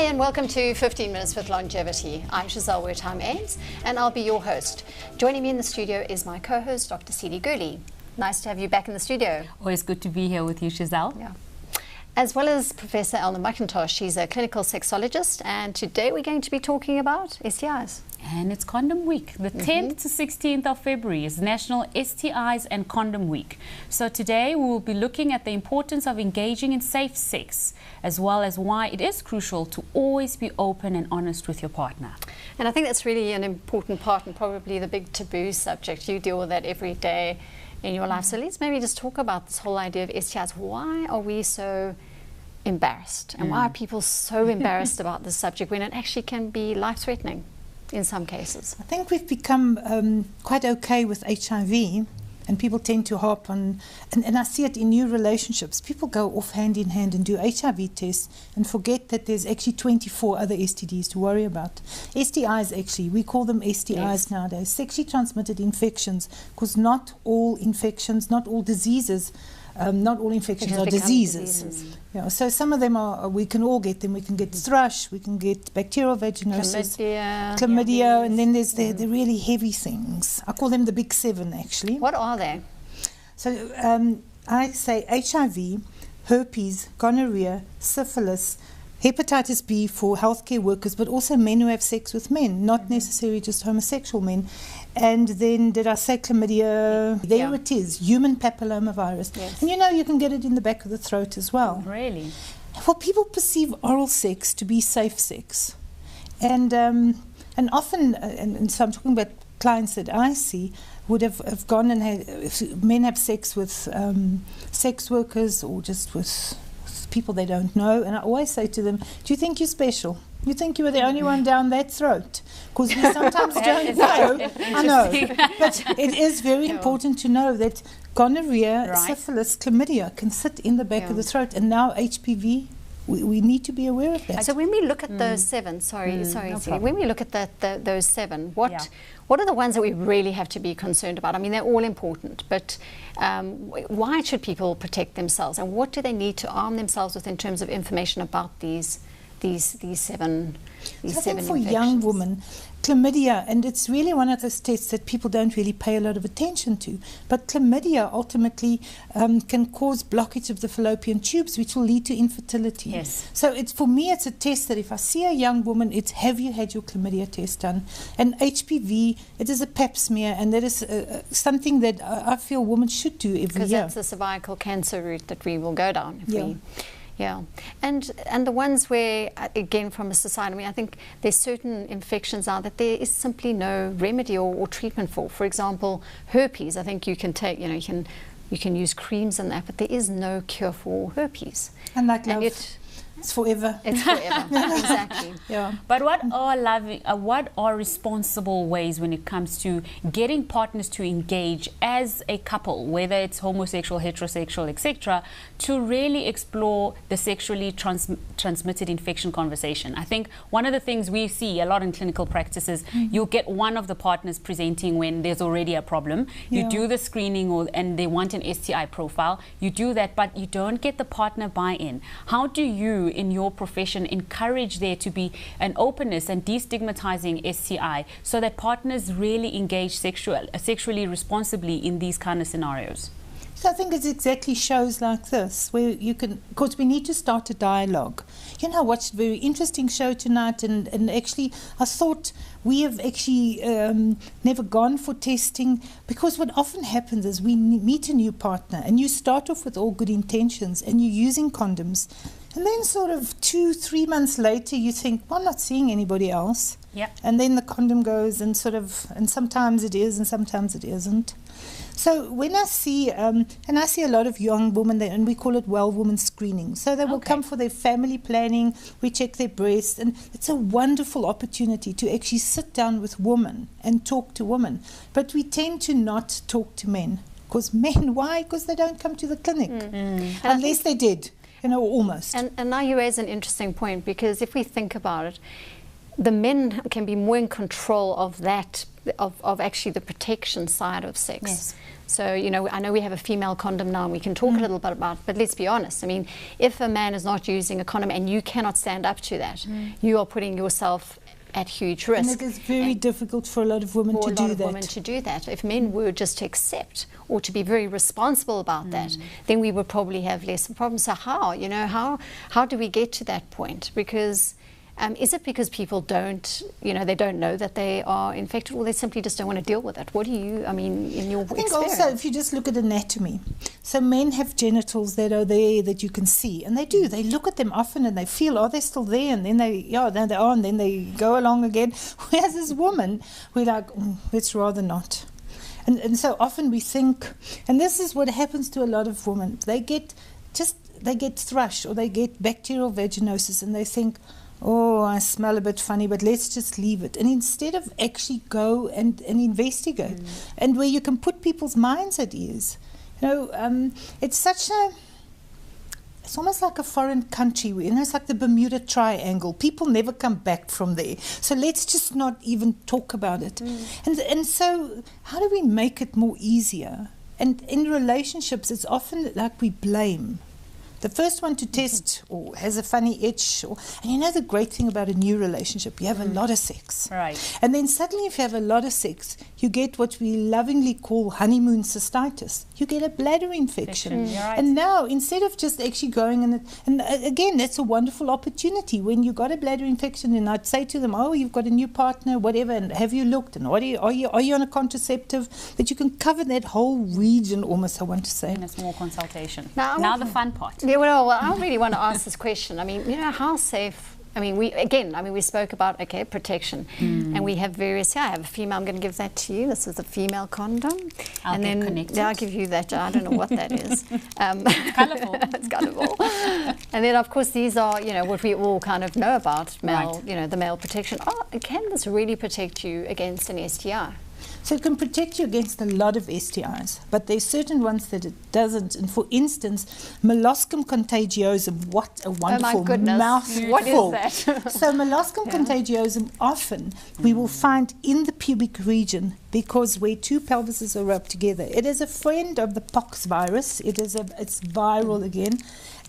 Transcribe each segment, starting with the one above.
and welcome to 15 Minutes with Longevity. I'm Giselle Wertheim-Ames and I'll be your host. Joining me in the studio is my co-host, Dr. Sidi Gurley. Nice to have you back in the studio. Always good to be here with you, Giselle. Yeah. As well as Professor Elna McIntosh, she's a clinical sexologist, and today we're going to be talking about STIs. And it's Condom Week. The 10th to 16th of February is National STIs and Condom Week. So today we will be looking at the importance of engaging in safe sex, as well as why it is crucial to always be open and honest with your partner. And I think that's really an important part and probably the big taboo subject. You deal with that every day in your life. So let's maybe just talk about this whole idea of STIs. Why are we so embarrassed? And why are people so embarrassed about this subject when it actually can be life-threatening in some cases? I think we've become quite okay with HIV, and people tend to harp on, and I see it in new relationships. People go off hand in hand and do HIV tests and forget that there's actually 24 other STDs to worry about. STIs, actually, we call them STIs nowadays, sexually transmitted infections, because not all infections, not all diseases, not all infections are diseases. Yeah, so some of them are, we can all get them. We can get thrush, we can get bacterial vaginosis, chlamydia, and then there's the really heavy things. I call them the big seven, actually. What are they? So I say HIV, herpes, gonorrhea, syphilis, hepatitis B for healthcare workers, but also men who have sex with men, not necessarily just homosexual men. And then, did I say chlamydia? There it is, human papillomavirus. Yes. And you know, you can get it in the back of the throat as well. Really? Well, people perceive oral sex to be safe sex. And often, and so I'm talking about clients that I see, would have gone and had, if men have sex with sex workers or just with people they don't know, and I always say to them, do you think you're special? You think you were the only one down that throat? Because we sometimes don't know. I know. But it is very important to know that gonorrhea, syphilis, chlamydia can sit in the back of the throat, and now HPV, we need to be aware of that. So when we look at those seven, when we look at those seven, what are the ones that we really have to be concerned about? I mean, they're all important, but why should people protect themselves, and what do they need to arm themselves with in terms of information about these seven I think for young women, chlamydia, and it's really one of those tests that people don't really pay a lot of attention to, but chlamydia ultimately can cause blockage of the fallopian tubes, which will lead to infertility. Yes. So for me, it's a test that if I see a young woman, it's have you had your chlamydia test done? And HPV, it is a pap smear, and that is something that I feel women should do every year. Because that's the cervical cancer route that we will go down if we... Yeah, and the ones where, again, from a society, I mean, I think there's certain infections out that there is simply no remedy or treatment for. For example, herpes. I think you can take, you can use creams and that, but there is no cure for herpes. And like love, it's forever. It's forever. Exactly. Yeah. But what are responsible ways when it comes to getting partners to engage as a couple, whether it's homosexual, heterosexual, etc., to really explore the sexually transmitted infection conversation? I think one of the things we see a lot in clinical practice is you'll get one of the partners presenting when there's already a problem. You do the screening and they want an STI profile. You do that, but you don't get the partner buy-in. How do you, in your profession, encourage there to be an openness and destigmatizing STI so that partners really engage sexually responsibly in these kind of scenarios? So I think it's exactly shows like this where you can, because we need to start a dialogue. You know, I watched a very interesting show tonight, and actually I thought we have actually never gone for testing, because what often happens is we meet a new partner and you start off with all good intentions and you're using condoms, and then sort of 2-3 months later you think, well, I'm not seeing anybody else. Yeah. And then the condom goes and and sometimes it is and sometimes it isn't. So when I see, and I see a lot of young women, and we call it well woman screening. So they will come for their family planning, we check their breasts, and it's a wonderful opportunity to actually sit down with women and talk to women. But we tend to not talk to men. Because men, why? Because they don't come to the clinic. Unless they did, you know, almost. And now you raise an interesting point, because if we think about it, the men can be more in control of that of actually the protection side of sex. Yes. So, you know, I know we have a female condom now and we can talk a little bit about, but let's be honest. I mean, if a man is not using a condom and you cannot stand up to that, you are putting yourself at huge risk. And it is very difficult for a lot of women to do that. Women to do that. If men were just to accept or to be very responsible about that, then we would probably have less problems. So how, you know, how do we get to that point? Because is it because people don't, you know, they don't know that they are infected, or they simply just don't want to deal with it? What do you, I mean, in your experience? I think also, if you just look at anatomy, so men have genitals that are there that you can see, and they do. They look at them often and they feel, are they still there? And then they are, and then they go along again. Whereas as women, we're like, let's rather not. And so often we think, and this is what happens to a lot of women. They get thrush or they get bacterial vaginosis, and they think, oh, I smell a bit funny, but let's just leave it. And instead of actually go and investigate, and where you can put people's minds at ease. You know, it's almost like a foreign country. You know, it's like the Bermuda Triangle. People never come back from there. So let's just not even talk about it. And so how do we make it more easier? And in relationships, it's often like we blame. The first one to test or has a funny itch. And you know the great thing about a new relationship, you have a lot of sex. Right. And then suddenly if you have a lot of sex, you get what we lovingly call honeymoon cystitis. You get a bladder infection. Right. And now, instead of just actually going and again, that's a wonderful opportunity. When you got a bladder infection, and I'd say to them, oh, you've got a new partner, whatever, and have you looked? And are you on a contraceptive? That you can cover that whole region almost, I want to say. In a small consultation. Now the fun part. Yeah, well, I really want to ask this question. I mean, you know, how safe? I mean, we spoke about, protection, and we have various. Yeah, I have a female. I'm going to give that to you. This is a female condom, I'll get connected. I'll give you that. I don't know what that is. Colourful. It's colourful. And then, of course, these are, you know, what we all kind of know about male, Right. you know, the male protection. Oh, can this really protect you against an STI? So it can protect you against a lot of STIs, but there's certain ones that it doesn't. And for instance, molluscum contagiosum, what a wonderful mouthful. What is that? So molluscum contagiosum often we will find in the pubic region, because where two pelvises are rubbed together. It is a friend of the pox virus. It's viral again.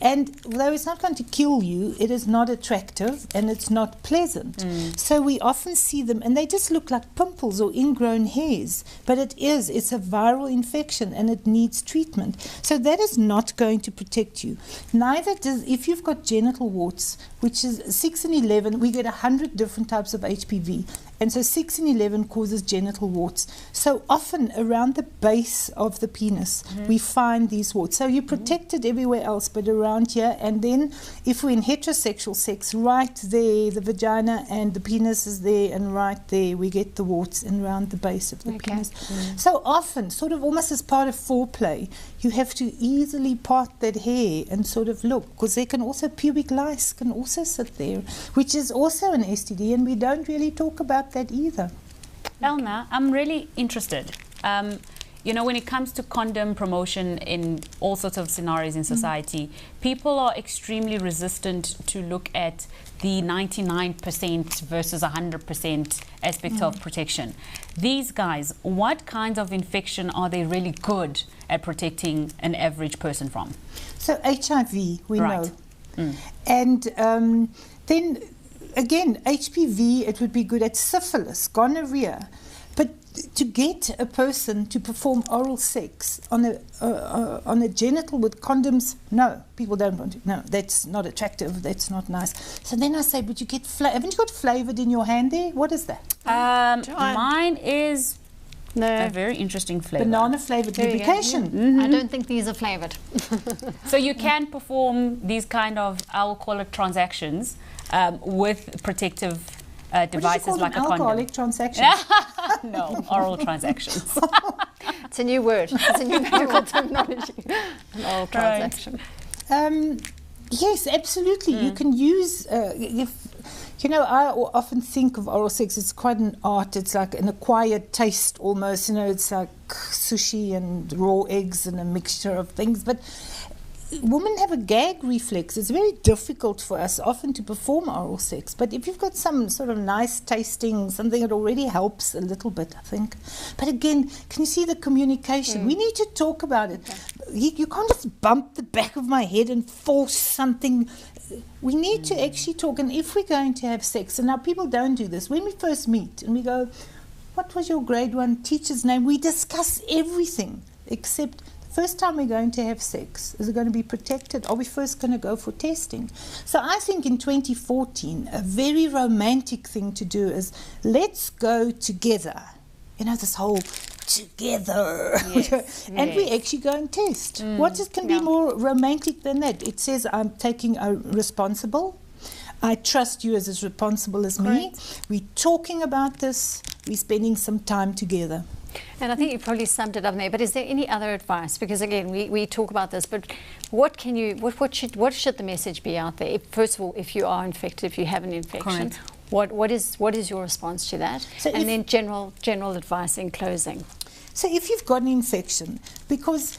And though it's not going to kill you, it is not attractive and it's not pleasant. So we often see them and they just look like pimples or ingrown hairs. But it's a viral infection and it needs treatment. So that is not going to protect you. Neither does, if you've got genital warts, which is 6 in 11, we get 100 different types of HPV. And so 6 in 11 causes genital warts. So often around the base of the penis, we find these warts. So you're protected everywhere else, but around here. And then if we're in heterosexual sex, right there, the vagina and the penis is there, and right there we get the warts and around the base of the penis. So often, sort of almost as part of foreplay, you have to easily part that hair and sort of look, because there can also, pubic lice can also sit there, which is also an STD, and we don't really talk about that either. Elna, I'm really interested. You know, when it comes to condom promotion in all sorts of scenarios in society, people are extremely resistant to look at the 99% versus 100% aspect of protection. These guys, what kinds of infection are they really good at protecting an average person from? So HIV, we know. And then again, HPV, it would be good at syphilis, gonorrhea. But to get a person to perform oral sex on a genital with condoms, no, people don't want to. No, that's not attractive. That's not nice. So then I say, but you get haven't you got flavored in your hand there? What is that? Mine is a very interesting flavor. Banana flavored lubrication. I don't think these are flavored. So you can perform these kind of, I'll call it transactions, with protective devices like a condom. Alcoholic transaction. No, oral transactions. It's a new word. It's a new medical terminology. An oral transaction. Yes, absolutely. You can use, you know, I often think of oral sex, it's quite an art. It's like an acquired taste almost. You know, it's like sushi and raw eggs and a mixture of things. But women have a gag reflex. It's very difficult for us often to perform oral sex. But if you've got some sort of nice tasting, something that already helps a little bit, I think. But again, can you see the communication? We need to talk about it. You can't just bump the back of my head and force something. We need to actually talk. And if we're going to have sex, and now people don't do this, when we first meet and we go, what was your grade 1 teacher's name? We discuss everything except the first time we're going to have sex. Is it going to be protected? Are we first going to go for testing? So I think in 2014, a very romantic thing to do is let's go together. You know, this whole together. Yes, and we actually go and test. What can be more romantic than that? It says I'm taking a responsible. I trust you as responsible as me. We're talking about this. We're spending some time together. And I think you probably summed it up there. But is there any other advice? Because again, we talk about this, but what should the message be out there? First of all, if you are infected, if you have an infection, what is your response to that? So and then general advice in closing. So if you've got an infection, because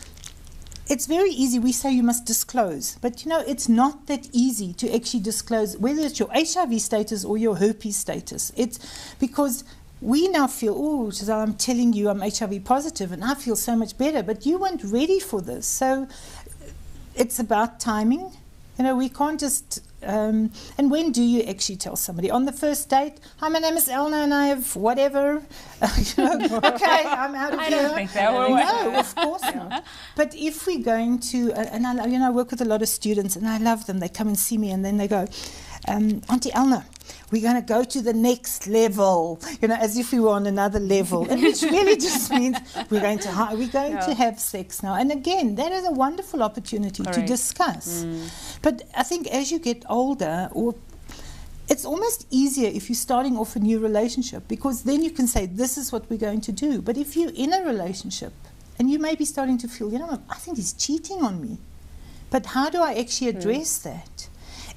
it's very easy, we say you must disclose, but you know, it's not that easy to actually disclose whether it's your HIV status or your herpes status. It's because we now feel, oh, so I'm telling you I'm HIV positive and I feel so much better, but you weren't ready for this. So it's about timing. You know, we can't just, and when do you actually tell somebody? On the first date, hi, my name is Elna and I have whatever, you know, okay, I'm out of here. I don't think that will work. No, of course not. But if we're going to, and I, you know, I work with a lot of students and I love them. They come and see me and then they go, Auntie Elna, we're going to go to the next level, you know, as if we were on another level, and which really just means we're going to have sex now. And again, that is a wonderful opportunity to discuss. But I think as you get older, or it's almost easier if you're starting off a new relationship, because then you can say, this is what we're going to do. But if you're in a relationship and you may be starting to feel, you know, I think he's cheating on me, but how do I actually address that?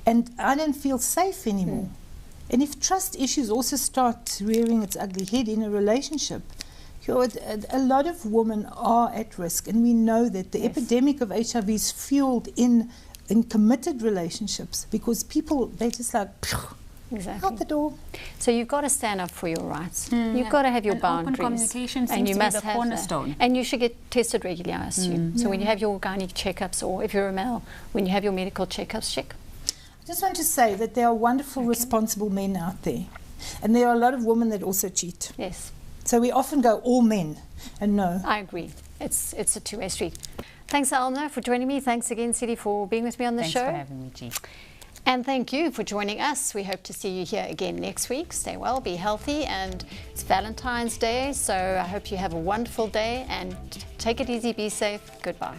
And I don't feel safe anymore. And if trust issues also start rearing its ugly head in a relationship, you know, a lot of women are at risk. And we know that the epidemic of HIV is fueled in committed relationships, because people, they just like, out the door. So you've got to stand up for your rights. You've got to have your boundaries. Open communication seems and you to must be the cornerstone. That. And you should get tested regularly, I assume. So when you have your gynae checkups, or if you're a male, when you have your medical checkups, check. I just want to say that there are wonderful, responsible men out there. And there are a lot of women that also cheat. Yes. So we often go all men, and no. I agree. It's a two-way street. Thanks, Elna, for joining me. Thanks again, Sidi, for being with me on the show. Thanks for having me, G. And thank you for joining us. We hope to see you here again next week. Stay well, be healthy, and it's Valentine's Day, so I hope you have a wonderful day, and take it easy, be safe. Goodbye.